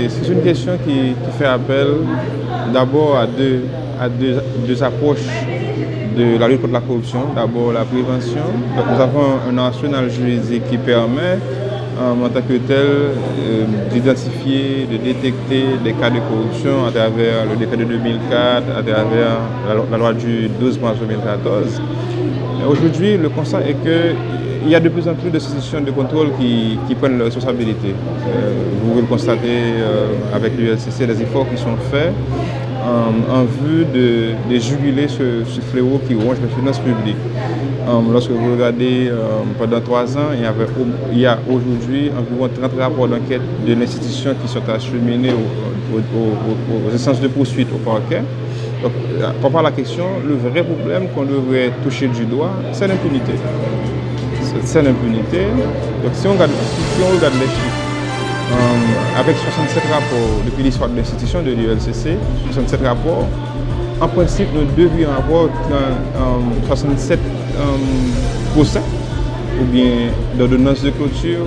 c'est une question qui fait appel d'abord à deux approches de la lutte contre la corruption. D'abord la prévention. Donc, nous avons un arsenal juridique qui permet en tant que tel d'identifier, de détecter des cas de corruption à travers le décret de 2004, à travers la loi du 12 mars 2014. Aujourd'hui, le constat est qu'il y a de plus en plus d'institutions de contrôle qui prennent leurs responsabilités. Vous pouvez le constater avec l'ULCC, des efforts qui sont faits en vue de juguler ce fléau qui ronge les finances publiques. Lorsque vous regardez pendant 3 ans, il y a aujourd'hui environ 30 rapports d'enquête de l'institution qui sont acheminés aux instances de poursuite au parquet. Donc, pour rapport à la question, le vrai problème qu'on devrait toucher du doigt, c'est l'impunité. C'est l'impunité. Donc si on regarde les chiffres, avec 67 rapports depuis l'histoire de l'institution de l'ULCC, 67 rapports, en principe nous devrions avoir 67 procès, ou bien d'ordonnance de clôture,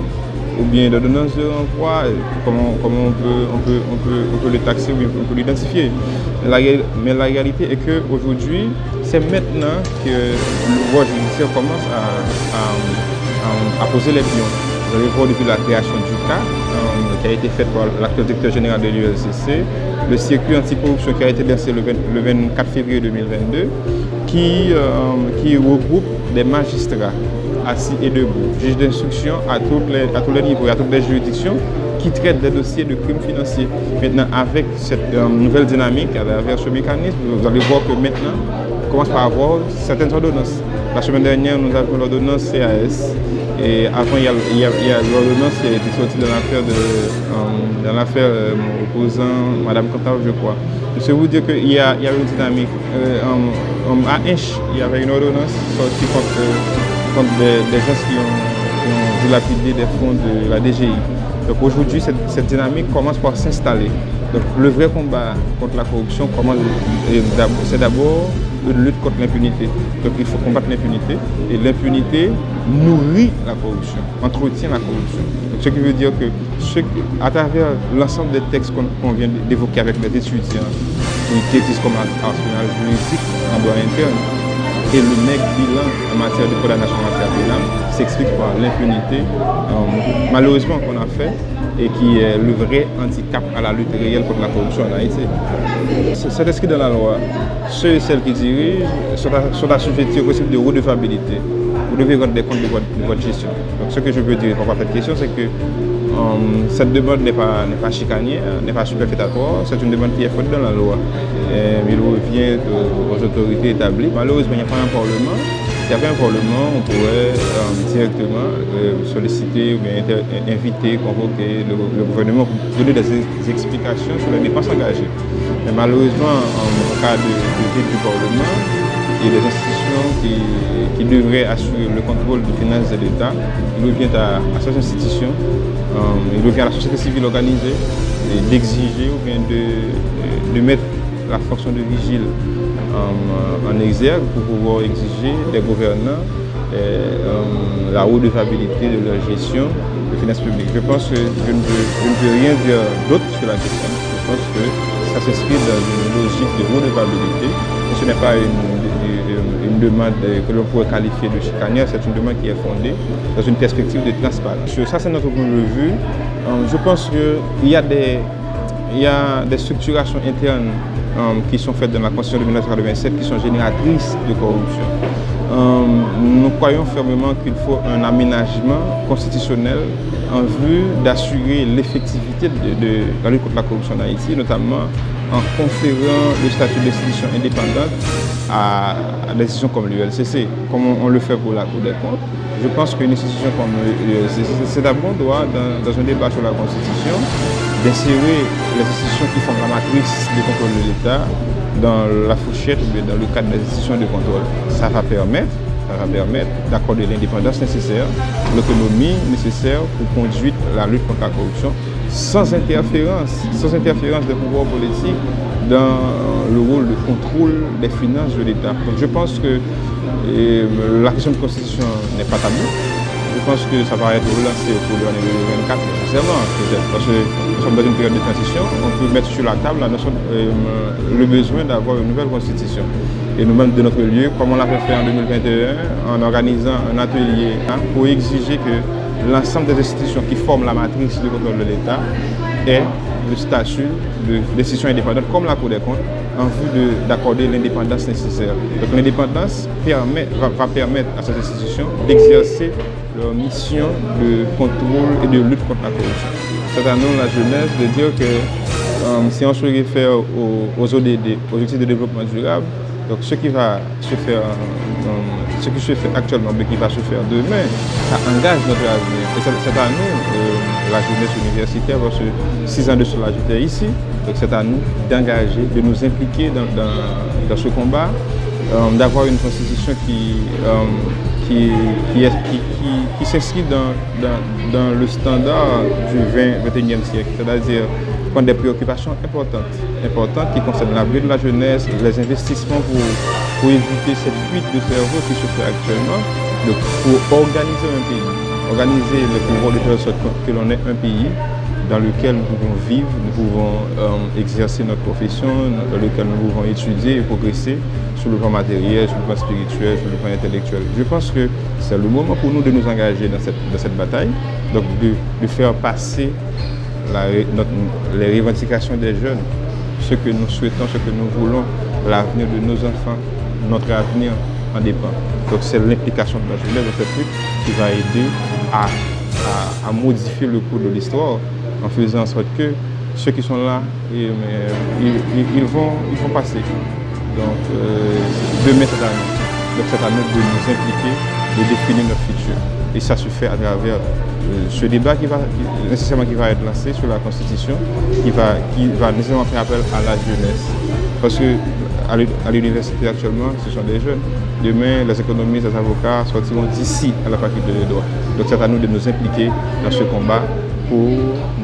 ou bien d'ordonnance de renvoi, comment on peut le taxer, ou on peut l'identifier. Mais la réalité est qu'aujourd'hui, c'est maintenant que le pouvoir judiciaire commence à poser les pions. Vous allez voir depuis la création du CAC, qui a été faite par l'actuel directeur général de l'ULCC, le circuit anticorruption qui a été lancé le 24 février 2022, qui regroupe des magistrats assis et debout, juges d'instruction à tous les niveaux, à toutes les juridictions, qui traitent des dossiers de crimes financiers. Maintenant, avec cette nouvelle dynamique, avec ce mécanisme, vous allez voir que maintenant, on commence par avoir certaines ordonnances. La semaine dernière, nous avons l'ordonnance CAS, et avant, il y a l'ordonnance qui a été sortie dans l'affaire opposant Mme Cantave, je crois. Je vais vous dire qu'il y a une dynamique. À Inch, il y avait une ordonnance sortie contre des gens qui ont dilapidé des fonds de la DGI. Donc aujourd'hui, cette dynamique commence par s'installer. Donc le vrai combat contre la corruption, c'est d'abord une lutte contre l'impunité. Donc il faut combattre l'impunité. Et l'impunité nourrit la corruption, entretient la corruption. Donc, ce qui veut dire que à travers l'ensemble des textes qu'on vient d'évoquer avec les étudiants, qui existent comme arsenal juridique en droit interne, et le maigre bilan en matière de condamnation en matière pénale s'explique par l'impunité, malheureusement qu'on a fait, et qui est le vrai handicap à la lutte réelle contre la corruption en Haïti. C'est inscrit dans la loi. Ceux et celles qui dirigent sont assujettis au principe de redevabilité. Vous devez rendre des comptes de votre gestion. Donc ce que je veux dire par rapport à cette question, c'est que cette demande n'est pas chicanière, n'est pas superfétatoire, c'est une demande qui est fondée dans la loi. Il revient aux autorités établies. Malheureusement, il n'y a pas un parlement. S'il y avait un parlement, on pourrait directement solliciter ou bien inviter, convoquer le gouvernement pour donner des explications sur les dépenses engagées. Mais malheureusement, en cas de vide du parlement, et des institutions qui devraient assurer le contrôle des finances de l'État, il revient à ces institutions, il revient à la société civile organisée d'exiger ou bien de mettre la fonction de vigile en exergue pour pouvoir exiger des gouvernants la redevabilité de leur gestion des finances publiques. Je pense que je ne peux rien dire d'autre sur la question. Je pense que ça s'inscrit dans une logique de redevabilité. Ce n'est pas une demande que l'on pourrait qualifier de chicanière, c'est une demande qui est fondée dans une perspective de transparence. Ça, c'est notre point de vue. Je pense qu'il y a des structurations internes qui sont faites dans la Constitution de 1987 qui sont génératrices de corruption. Nous croyons fermement qu'il faut un aménagement constitutionnel en vue d'assurer l'effectivité de la lutte contre la corruption en Haïti, notamment en conférant le statut d'institution indépendante à des institutions comme l'ULCC, comme on le fait pour la Cour des comptes. Je pense qu'une institution comme l'ULCC, c'est d'abord droit, dans un débat sur la Constitution, d'insérer les institutions qui font la matrice du contrôle de l'État dans la fourchette ou dans le cadre des institutions de contrôle. Ça va permettre d'accorder l'indépendance nécessaire, l'autonomie nécessaire pour conduire la lutte contre la corruption sans interférence des pouvoirs politiques dans le rôle de contrôle des finances de l'État. Donc je pense que la question de constitution n'est pas taboue. je pense que ça va être relancé au cours de l'année 2024, nécessairement, peut-être, parce que nous sommes dans une période de transition. On peut mettre sur la table le besoin d'avoir une nouvelle constitution. Et nous-mêmes, de notre lieu, comme on l'a fait en 2021, en organisant un atelier pour exiger que l'ensemble des institutions qui forment la matrice de contrôle de l'État aient le statut de décision indépendante, comme la Cour des comptes, en vue d'accorder l'indépendance nécessaire. Donc l'indépendance va permettre à ces institutions d'exercer leur mission de contrôle et de lutte contre la corruption. C'est à nous, la jeunesse, de dire que si on se réfère aux ODD, aux objectifs de développement durable, donc ce qui va se faire, ce qui se fait actuellement, mais qui va se faire demain, ça engage notre avenir. Et c'est à nous, la jeunesse universitaire, parce que 6 ans de cela, j'étais ici, donc c'est à nous d'engager, de nous impliquer dans ce combat, d'avoir une constitution qui s'inscrit dans le standard du 21e siècle, c'est-à-dire prendre des préoccupations importantes qui concernent l'avenir de la jeunesse, les investissements pour éviter cette fuite de cerveau qui se fait actuellement, donc pour organiser un pays, organiser le pouvoir de telle sorte que l'on ait un pays dans lequel nous pouvons vivre, nous pouvons exercer notre profession, dans lequel nous pouvons étudier et progresser sur le plan matériel, sur le plan spirituel, sur le plan intellectuel. Je pense que c'est le moment pour nous de nous engager dans cette bataille, donc de faire passer les revendications des jeunes, ce que nous souhaitons, ce que nous voulons, l'avenir de nos enfants, notre avenir en dépend. Donc c'est l'implication de la jeunesse dans cette lutte qui va aider à modifier le cours de l'histoire en faisant en sorte que ceux qui sont là, ils vont passer. Donc demain c'est à nous. Donc c'est à nous de nous impliquer, de définir notre futur. Et ça se fait à travers ce débat qui va être lancé sur la Constitution, qui va nécessairement faire appel à la jeunesse. Parce que à l'université actuellement, ce sont des jeunes. Demain, les économistes, les avocats sortiront d'ici à la faculté de droit. Donc c'est à nous de nous impliquer dans ce combat pour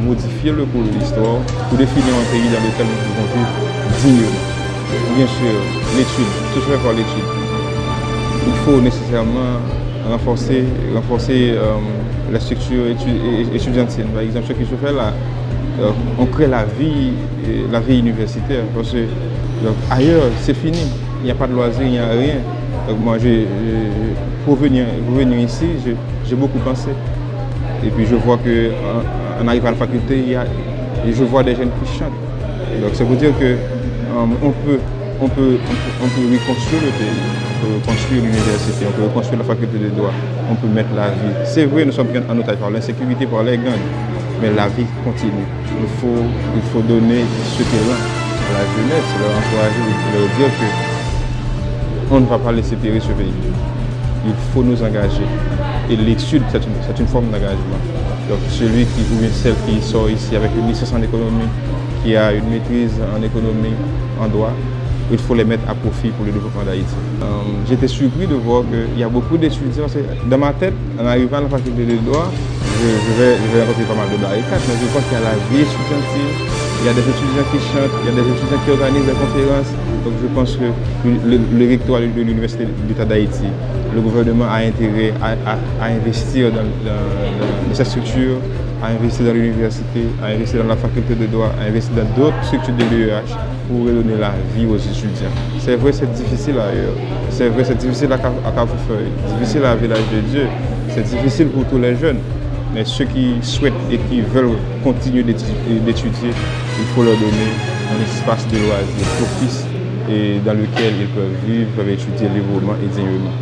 modifier le cours de l'histoire, pour définir un pays dans lequel nous pouvons vivre dignement. Bien sûr, l'étude, tout se fait par l'étude. Il faut nécessairement renforcer la structure étudiantine. Par exemple, ce qui se fait là, on crée la vie universitaire. Parce que ailleurs, c'est fini. Il n'y a pas de loisirs, il n'y a rien. Donc moi, pour venir ici, j'ai beaucoup pensé. Et puis je vois qu'en arrivant à la faculté, je vois des jeunes qui chantent. Donc c'est pour dire qu'on peut reconstruire le pays, on peut reconstruire l'université, on peut reconstruire la faculté de droit, on peut mettre la vie. C'est vrai, nous sommes pris en otage par l'insécurité, par les gangs, mais la vie continue. Il faut donner ce élan à la jeunesse, leur encourager, leur dire qu'on ne va pas laisser périr ce pays. Il faut nous engager. Et l'étude, c'est une forme d'engagement. Donc celui ou celle qui sort ici avec une licence en économie, qui a une maîtrise en économie, en droit, il faut les mettre à profit pour le développement d'Haïti. J'étais surpris de voir qu'il y a beaucoup d'étudiants. Dans ma tête, en arrivant à la faculté de droit, je vais rencontrer pas mal de barricades, mais je vois qu'il y a la vie étudiantine, il y a des étudiants qui chantent, il y a des étudiants qui organisent des conférences. Donc je pense que le rectorat de l'Université de l'État d'Haïti, le gouvernement a intérêt à investir dans ces structures, à investir dans l'université, à investir dans la faculté de droit, à investir dans d'autres structures de l'UEH pour redonner la vie aux étudiants. C'est vrai, c'est difficile ailleurs. C'est vrai, c'est difficile à Carrefourfeuille, difficile à Village de Dieu. C'est difficile pour tous les jeunes. Mais ceux qui souhaitent et qui veulent continuer d'étudier, il faut leur donner un espace de loisirs propice et dans lequel ils peuvent vivre, peuvent étudier librement et dignement.